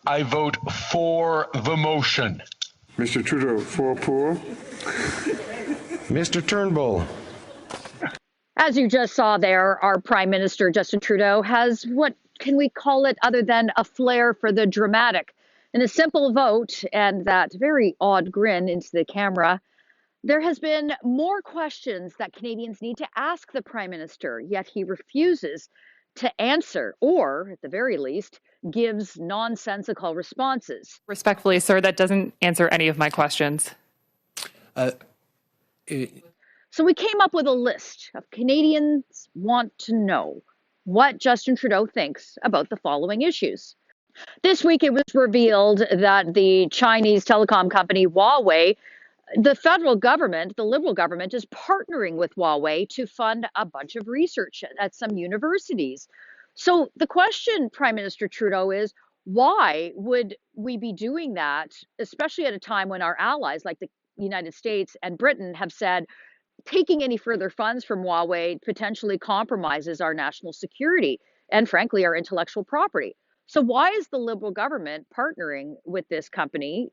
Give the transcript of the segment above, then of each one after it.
I vote for the motion. Mr. Trudeau, for. Mr. Turnbull. As you just saw there, our Prime Minister, Justin Trudeau, has what can we call it other than a flair for the dramatic. In a simple vote and that very odd grin into the camera, there has been more questions that Canadians need to ask the Prime Minister, yet he refuses to answer, or at the very least, gives nonsensical responses. Respectfully, sir, that doesn't answer any of my questions. So we came up with a list of Canadians want to know what Justin Trudeau thinks about the following issues. This week, it was revealed that the Chinese telecom company Huawei, the federal government, the Liberal government, is partnering with Huawei to fund a bunch of research at some universities. So the question, Prime Minister Trudeau, is why would we be doing that, especially at a time when our allies like the United States and Britain have said taking any further funds from Huawei potentially compromises our national security and, frankly, our intellectual property. So why is the Liberal government partnering with this company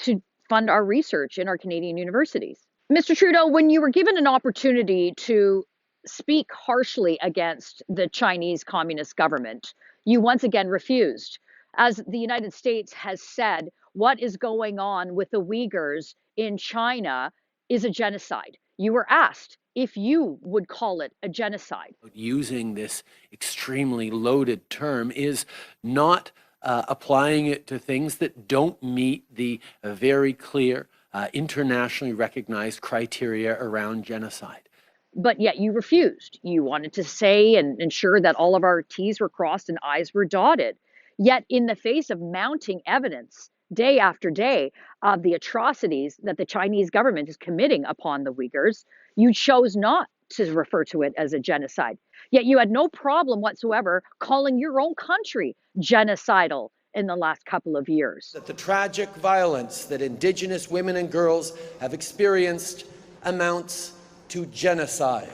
to fund our research in our Canadian universities? Mr. Trudeau, when you were given an opportunity to speak harshly against the Chinese Communist government, you once again refused. As the United States has said, what is going on with the Uyghurs in China is a genocide. You were asked if you would call it a genocide. Using this extremely loaded term is not applying it to things that don't meet the very clear internationally recognized criteria around genocide. But yet you refused. You wanted to say and ensure that all of our T's were crossed and I's were dotted. Yet in the face of mounting evidence day after day of the atrocities that the Chinese government is committing upon the Uyghurs, you chose not to refer to it as a genocide. Yet you had no problem whatsoever calling your own country genocidal in the last couple of years. That the tragic violence that Indigenous women and girls have experienced amounts to genocide.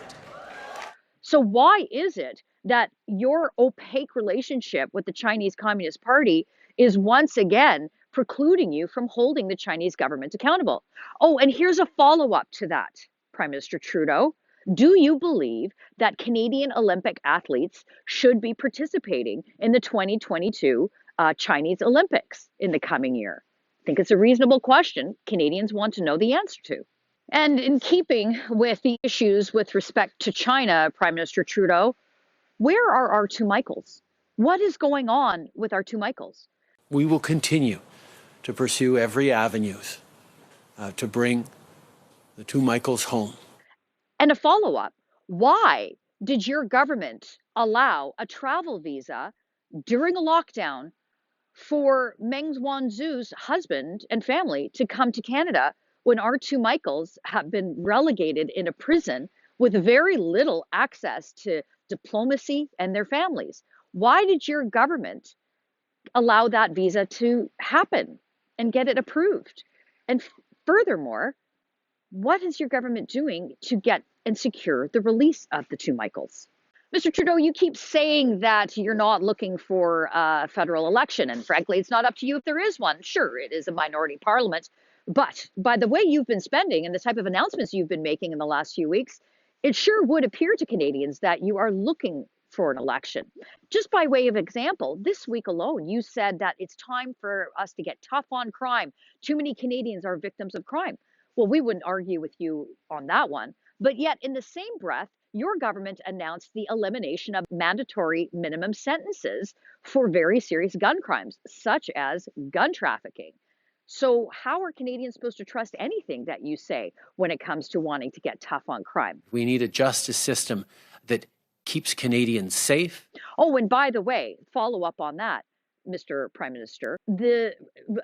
So why is it that your opaque relationship with the Chinese Communist Party is once again precluding you from holding the Chinese government accountable? Oh, and here's a follow-up to that, Prime Minister Trudeau. Do you believe that Canadian Olympic athletes should be participating in the 2022 Chinese Olympics in the coming year? I think it's a reasonable question Canadians want to know the answer to. And in keeping with the issues with respect to China, Prime Minister Trudeau, where are our two Michaels? What is going on with our two Michaels? We will continue to pursue every avenue to bring the two Michaels home. And a follow-up, why did your government allow a travel visa during a lockdown for Meng Wanzhou's husband and family to come to Canada when our two Michaels have been relegated in a prison with very little access to diplomacy and their families? Why did your government allow that visa to happen and get it approved? And furthermore, what is your government doing to get and secure the release of the two Michaels? Mr. Trudeau, you keep saying that you're not looking for a federal election, and frankly, it's not up to you if there is one. Sure, it is a minority parliament, but by the way you've been spending and the type of announcements you've been making in the last few weeks, it sure would appear to Canadians that you are looking for an election. Just by way of example, this week alone, you said that it's time for us to get tough on crime. Too many Canadians are victims of crime. Well, we wouldn't argue with you on that one. But yet, in the same breath, your government announced the elimination of mandatory minimum sentences for very serious gun crimes, such as gun trafficking. So how are Canadians supposed to trust anything that you say when it comes to wanting to get tough on crime? We need a justice system that keeps Canadians safe. Oh, and by the way, follow up on that, Mr. Prime Minister, the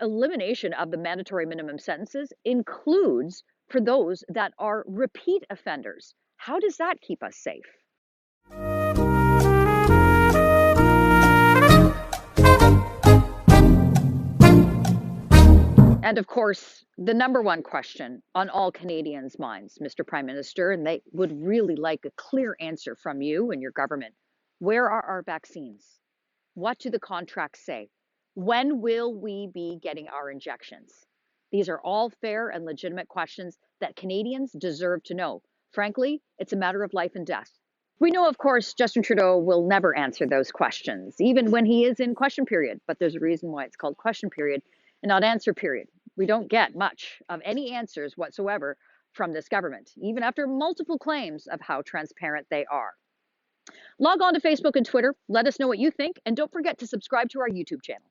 elimination of the mandatory minimum sentences includes for those that are repeat offenders. How does that keep us safe? And of course, the number one question on all Canadians' minds, Mr. Prime Minister, and they would really like a clear answer from you and your government. Where are our vaccines? What do the contracts say? When will we be getting our injections? These are all fair and legitimate questions that Canadians deserve to know. Frankly, it's a matter of life and death. We know, of course, Justin Trudeau will never answer those questions, even when he is in question period. But there's a reason why it's called question period and not answer period. We don't get much of any answers whatsoever from this government, even after multiple claims of how transparent they are. Log on to Facebook and Twitter. Let us know what you think, and don't forget to subscribe to our YouTube channel.